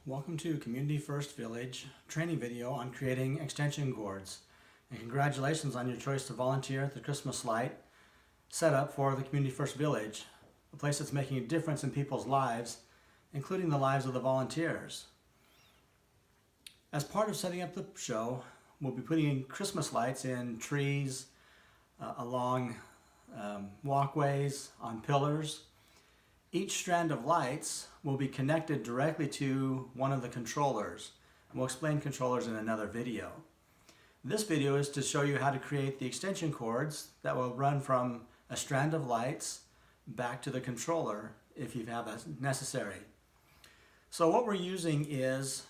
Welcome to Community First Village training video on creating extension cords. And congratulations on your choice to volunteer at the Christmas light setup for the Community First Village, a place that's making a difference in people's lives, including the lives of the volunteers. As part of setting up the show, we'll be putting in Christmas lights in trees, along walkways, on pillars. Each strand of lights will be connected directly to one of the controllers. And we'll explain controllers in another video. This video is to show you how to create the extension cords that will run from a strand of lights back to the controller if you have that necessary. So what we're using is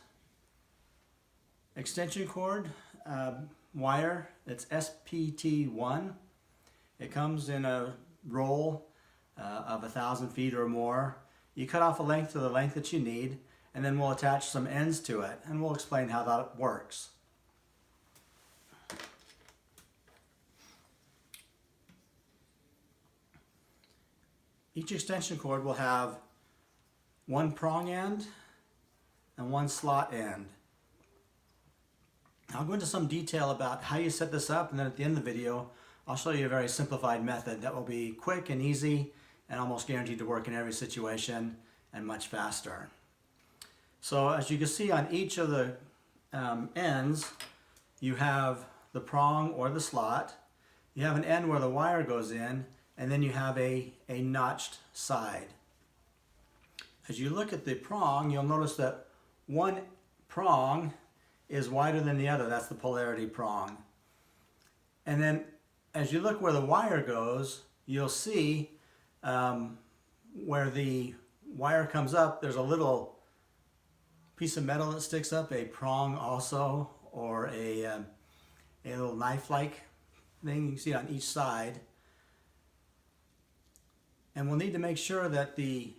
extension cord wire. It's SPT1. It comes in a roll of 1,000 feet or more. You cut off a length to the length that you need, and then we'll attach some ends to it, and we'll explain how that works. Each extension cord will have one prong end and one slot end. I'll go into some detail about how you set this up, and then at the end of the video I'll show you a very simplified method that will be quick and easy and almost guaranteed to work in every situation and much faster. So as you can see on each of the ends, you have the prong or the slot, you have an end where the wire goes in, and then you have a notched side. As you look at the prong, you'll notice that one prong is wider than the other. That's the polarity prong. And then as you look where the wire goes, you'll see where the wire comes up, there's a little piece of metal that sticks up, a prong also, or a little knife-like thing you can see on each side. And we'll need to make sure that the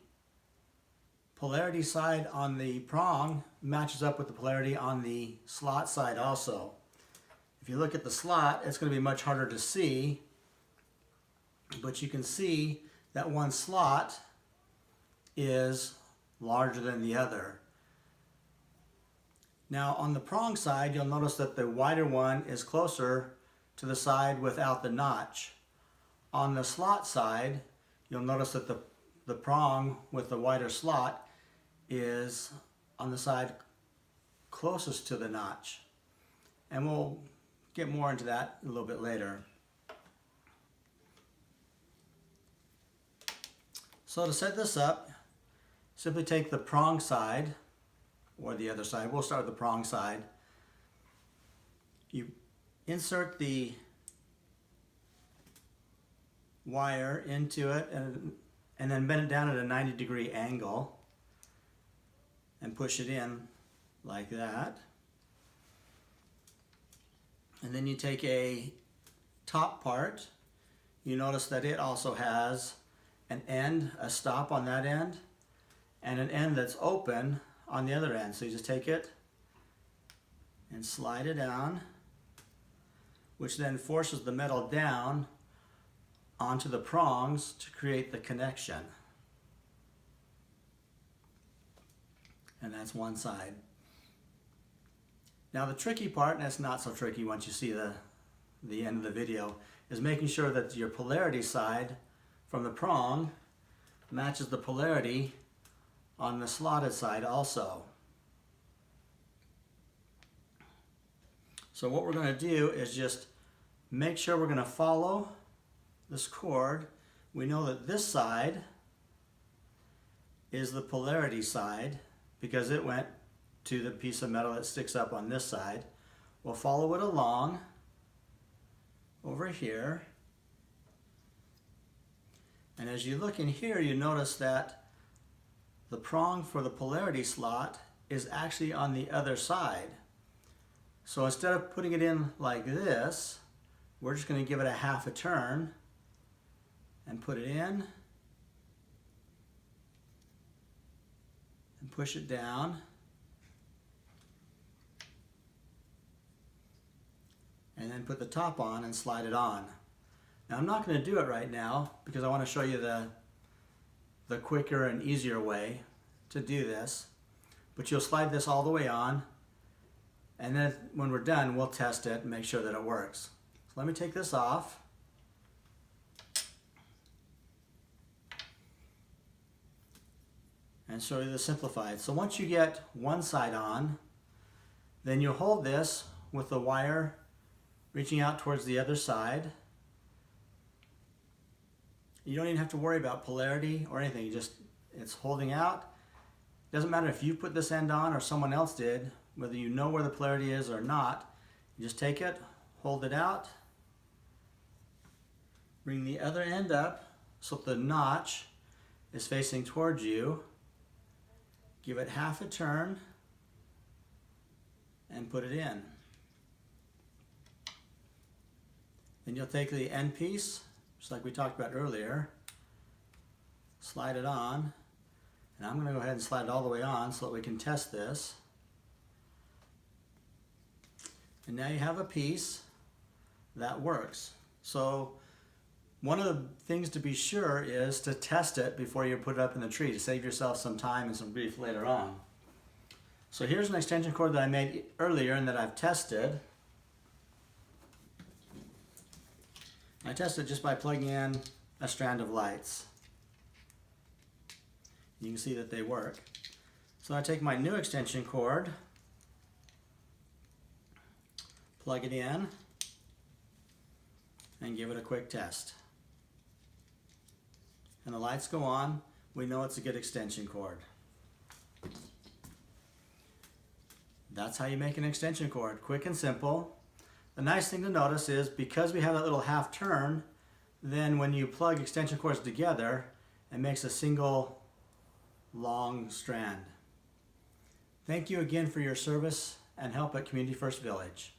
polarity side on the prong matches up with the polarity on the slot side also. If you look at the slot, it's going to be much harder to see, but you can see that one slot is larger than the other. Now on the prong side, you'll notice that the wider one is closer to the side without the notch. On the slot side, you'll notice that the prong with the wider slot is on the side closest to the notch. And we'll get more into that a little bit later. So to set this up, simply take the prong side, or the other side. We'll start with the prong side. You insert the wire into it and then bend it down at a 90-degree angle and push it in like that. And then you take a top part. You notice that it also has an end, a stop on that end, and an end that's open on the other end. So you just take it and slide it down, which then forces the metal down onto the prongs to create the connection. And that's one side. Now the tricky part, and it's not so tricky once you see the end of the video, is making sure that your polarity side from the prong matches the polarity on the slotted side also. So what we're going to do is just make sure we're going to follow this cord. We know that this side is the polarity side because it went to the piece of metal that sticks up on this side. We'll follow it along over here. And as you look in here, you notice that the prong for the polarity slot is actually on the other side. So instead of putting it in like this, we're just going to give it a half a turn and put it in and push it down. And then put the top on and slide it on. Now I'm not going to do it right now because I want to show you the quicker and easier way to do this. but you'll slide this all the way on, and then when we're done, we'll test it and make sure that it works. So let me take this off. And show you the simplified. So once you get one side on, then you hold this with the wire reaching out towards the other side. You don't even have to worry about polarity or anything. It's holding out. Doesn't matter if you put this end on or someone else did, whether you know where the polarity is or not. You just take it, hold it out, bring the other end up so the notch is facing towards you. Give it half a turn and put it in. Then you'll take the end piece, just like we talked about earlier, slide it on, and I'm going to go ahead and slide it all the way on so that we can test this. And now you have a piece that works. So one of the things to be sure is to test it before you put it up in the tree to save yourself some time and some grief later on. So here's an extension cord that I made earlier and that I've tested. I tested just by plugging in a strand of lights. You can see that they work. So I take my new extension cord, plug it in, and give it a quick test. And the lights go on, we know it's a good extension cord. That's how you make an extension cord, quick and simple. The nice thing to notice is because we have that little half turn, then when you plug extension cords together, it makes a single long strand. Thank you again for your service and help at Community First Village.